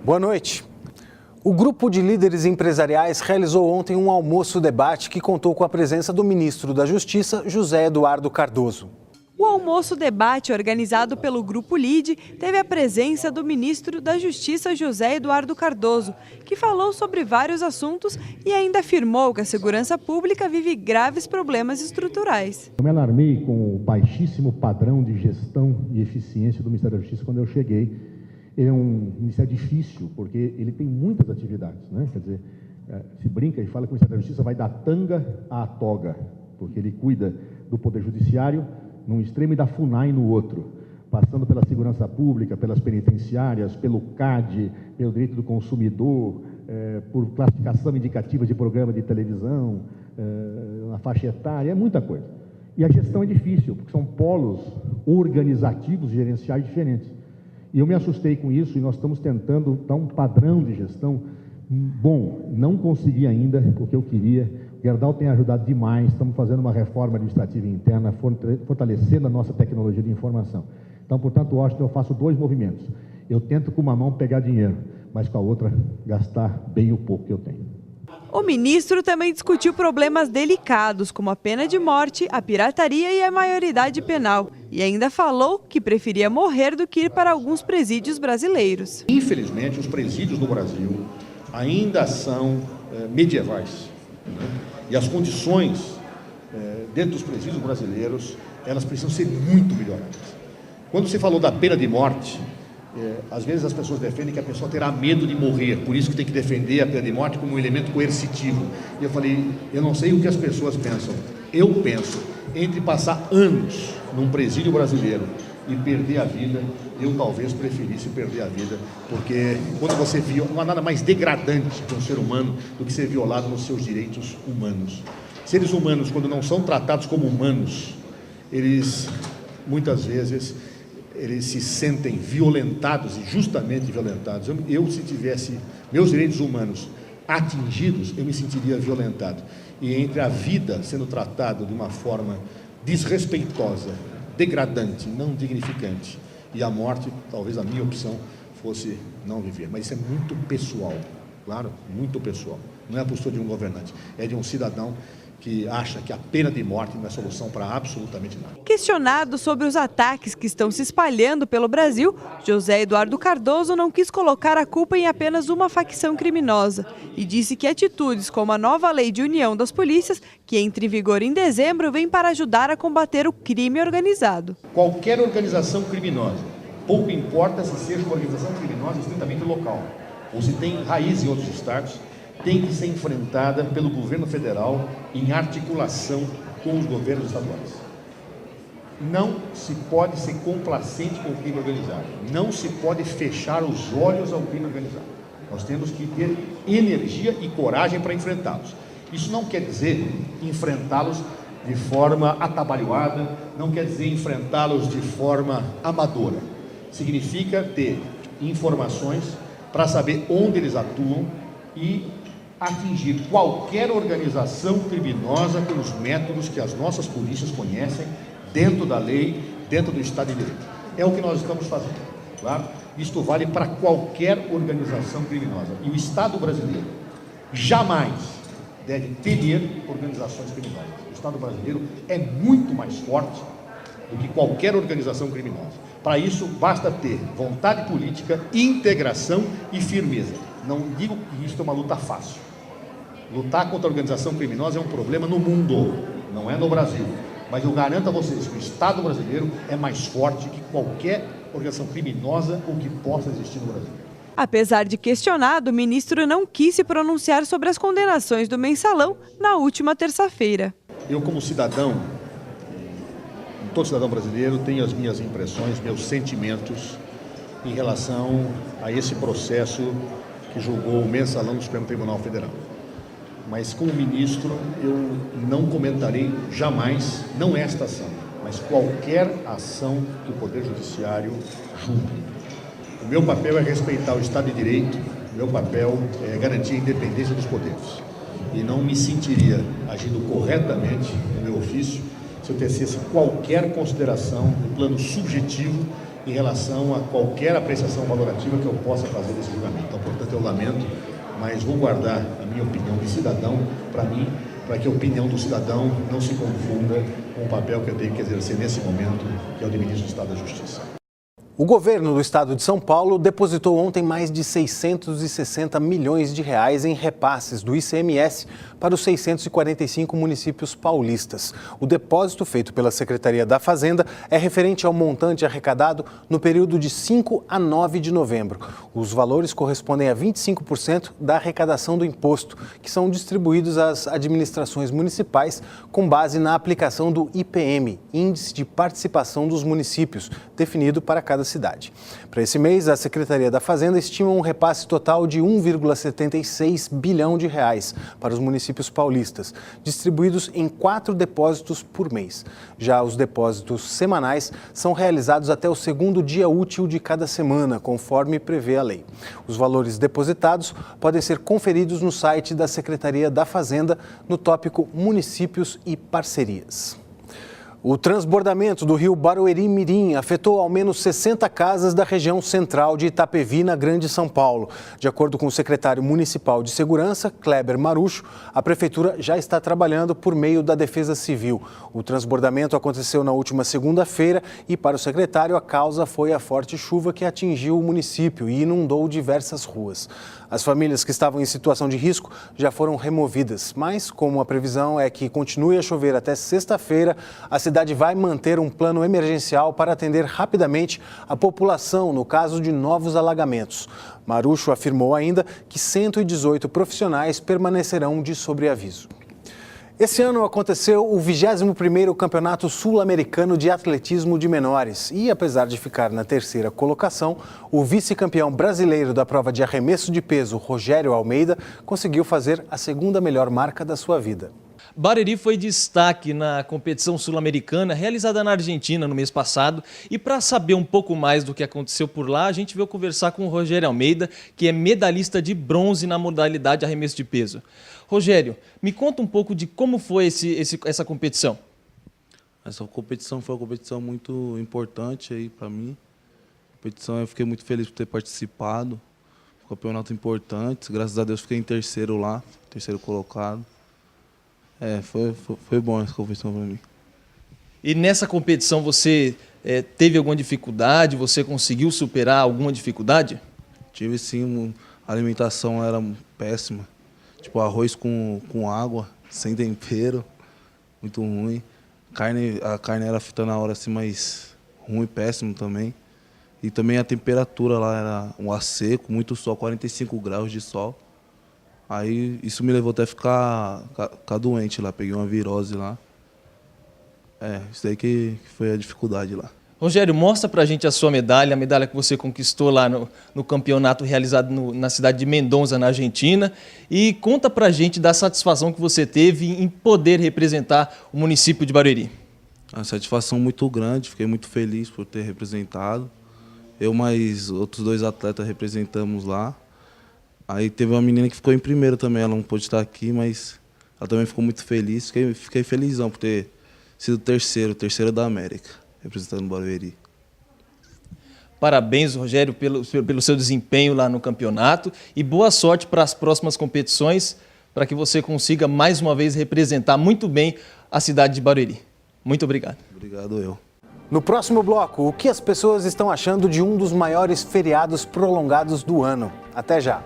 Boa noite. O grupo de líderes empresariais realizou ontem um almoço-debate que contou com a presença do ministro da Justiça, José Eduardo Cardoso. O almoço-debate, organizado pelo Grupo LIDE, teve a presença do ministro da Justiça, José Eduardo Cardoso, que falou sobre vários assuntos e ainda afirmou que a segurança pública vive graves problemas estruturais. Eu me alarmei com o baixíssimo padrão de gestão e eficiência do Ministério da Justiça quando eu cheguei. Ele é um ministério difícil, porque ele tem muitas atividades, né? Quer dizer, se brinca e fala que o Ministério da Justiça vai da tanga à toga, porque ele cuida do Poder Judiciário num extremo e da FUNAI no outro, passando pela segurança pública, pelas penitenciárias, pelo CAD, pelo direito do consumidor, por classificação indicativa de programa de televisão, na faixa etária, é muita coisa. E a gestão é difícil, porque são polos organizativos e gerenciais diferentes. E eu me assustei com isso e nós estamos tentando dar um padrão de gestão bom. Não consegui ainda o que eu queria. O Gerdau tem ajudado demais, estamos fazendo uma reforma administrativa interna, fortalecendo a nossa tecnologia de informação. Então, portanto, Washington, eu faço dois movimentos. Eu tento com uma mão pegar dinheiro, mas com a outra gastar bem o pouco que eu tenho. O ministro também discutiu problemas delicados, como a pena de morte, a pirataria e a maioridade penal. E ainda falou que preferia morrer do que ir para alguns presídios brasileiros. Infelizmente, os presídios no Brasil ainda são medievais. E as condições dentro dos presídios brasileiros, elas precisam ser muito melhoradas. Quando você falou da pena de morte, às vezes as pessoas defendem que a pessoa terá medo de morrer, por isso que tem que defender a pena de morte como um elemento coercitivo. E eu falei, eu não sei o que as pessoas pensam. Eu penso, entre passar anos num presídio brasileiro e perder a vida, eu talvez preferisse perder a vida, porque quando você viola, não há nada mais degradante para um ser humano do que ser violado nos seus direitos humanos. Seres humanos, quando não são tratados como humanos, eles, muitas vezes, eles se sentem violentados e justamente violentados. Eu, se tivesse meus direitos humanos atingidos, eu me sentiria violentado. E entre a vida sendo tratada de uma forma desrespeitosa, degradante, não dignificante, e a morte, talvez a minha opção fosse não viver. Mas isso é muito pessoal, claro, muito pessoal. Não é a postura de um governante, é de um cidadão que acha que a pena de morte não é solução para absolutamente nada. Questionado sobre os ataques que estão se espalhando pelo Brasil, José Eduardo Cardoso não quis colocar a culpa em apenas uma facção criminosa e disse que atitudes como a nova lei de união das polícias, que entra em vigor em dezembro, vem para ajudar a combater o crime organizado. Qualquer organização criminosa, pouco importa se seja uma organização criminosa estritamente local ou se tem raiz em outros estados, tem que ser enfrentada pelo governo federal em articulação com os governos estaduais. Não se pode ser complacente com o crime organizado. Não se pode fechar os olhos ao crime organizado. Nós temos que ter energia e coragem para enfrentá-los. Isso não quer dizer enfrentá-los de forma atabalhoada, não quer dizer enfrentá-los de forma amadora. Significa ter informações para saber onde eles atuam e atingir qualquer organização criminosa pelos métodos que as nossas polícias conhecem, dentro da lei, dentro do Estado de Direito. É o que nós estamos fazendo, claro? Isto vale para qualquer organização criminosa. E o Estado brasileiro jamais deve temer organizações criminosas. O Estado brasileiro é muito mais forte do que qualquer organização criminosa. Para isso, basta ter vontade política, integração e firmeza. Não digo que isso é uma luta fácil. Lutar contra a organização criminosa é um problema no mundo, não é no Brasil. Mas eu garanto a vocês que o Estado brasileiro é mais forte que qualquer organização criminosa ou que possa existir no Brasil. Apesar de questionado, o ministro não quis se pronunciar sobre as condenações do mensalão na última terça-feira. Eu, como cidadão, todo cidadão brasileiro, tenho as minhas impressões, meus sentimentos em relação a esse processo que julgou o mensalão do Supremo Tribunal Federal. Mas como ministro eu não comentarei jamais, não esta ação, mas qualquer ação que o Poder Judiciário julgue. O meu papel é respeitar o Estado de Direito, o meu papel é garantir a independência dos poderes. E não me sentiria agindo corretamente no meu ofício se eu tecesse qualquer consideração no plano subjetivo em relação a qualquer apreciação valorativa que eu possa fazer desse julgamento. Então, portanto, eu lamento, mas vou guardar a minha opinião de cidadão para mim, para que a opinião do cidadão não se confunda com o papel que eu tenho que exercer nesse momento, que é o de ministro do Estado da Justiça. O governo do estado de São Paulo depositou ontem mais de 660 milhões de reais em repasses do ICMS para os 645 municípios paulistas. O depósito feito pela Secretaria da Fazenda é referente ao montante arrecadado no período de 5 a 9 de novembro. Os valores correspondem a 25% da arrecadação do imposto, que são distribuídos às administrações municipais com base na aplicação do IPM, Índice de Participação dos Municípios, definido para cada cidade. Para esse mês, a Secretaria da Fazenda estima um repasse total de 1,76 bilhão de reais para os municípios paulistas, distribuídos em 4 depósitos por mês. Já os depósitos semanais são realizados até o segundo dia útil de cada semana, conforme prevê a lei. Os valores depositados podem ser conferidos no site da Secretaria da Fazenda, no tópico Municípios e Parcerias. O transbordamento do rio Barueri-Mirim afetou ao menos 60 casas da região central de Itapevi, na Grande São Paulo. De acordo com o secretário municipal de segurança, Kleber Marucho, a prefeitura já está trabalhando por meio da Defesa Civil. O transbordamento aconteceu na última segunda-feira e, para o secretário, a causa foi a forte chuva que atingiu o município e inundou diversas ruas. As famílias que estavam em situação de risco já foram removidas, mas como a previsão é que continue a chover até sexta-feira, a cidade vai manter um plano emergencial para atender rapidamente a população no caso de novos alagamentos. Marucho afirmou ainda que 118 profissionais permanecerão de sobreaviso. Esse ano aconteceu o 21º Campeonato Sul-Americano de Atletismo de Menores e, apesar de ficar na terceira colocação, o vice-campeão brasileiro da prova de arremesso de peso, Rogério Almeida, conseguiu fazer a segunda melhor marca da sua vida. Barueri foi destaque na competição sul-americana realizada na Argentina no mês passado, e para saber um pouco mais do que aconteceu por lá, a gente veio conversar com o Rogério Almeida, que é medalhista de bronze na modalidade arremesso de peso. Rogério, me conta um pouco de como foi essa competição. Essa competição foi uma competição muito importante aí para mim. Competição, eu fiquei muito feliz por ter participado. Um campeonato importante, graças a Deus fiquei em terceiro lá, terceiro colocado. Foi bom essa competição para mim. E nessa competição você teve alguma dificuldade? Você conseguiu superar alguma dificuldade? Tive sim, a alimentação era péssima. Tipo arroz com água, sem tempero, muito ruim. A carne era feita na hora assim, mas ruim, péssimo também. E também a temperatura lá era um ar seco, muito sol, 45 graus de sol. Aí isso me levou até ficar doente lá, peguei uma virose lá. Isso daí que foi a dificuldade lá. Rogério, mostra pra gente a sua medalha, a medalha que você conquistou lá no campeonato realizado na cidade de Mendoza, na Argentina. E conta pra gente da satisfação que você teve em poder representar o município de Barueri. Uma satisfação muito grande, fiquei muito feliz por ter representado. Eu mais outros 2 atletas representamos lá. Aí teve uma menina que ficou em primeiro também, ela não pôde estar aqui, mas ela também ficou muito feliz. Fiquei felizão por ter sido terceiro da América, representando o Barueri. Parabéns, Rogério, pelo seu desempenho lá no campeonato e boa sorte para as próximas competições, para que você consiga mais uma vez representar muito bem a cidade de Barueri. Muito obrigado. Obrigado eu. No próximo bloco, o que as pessoas estão achando de um dos maiores feriados prolongados do ano. Até já!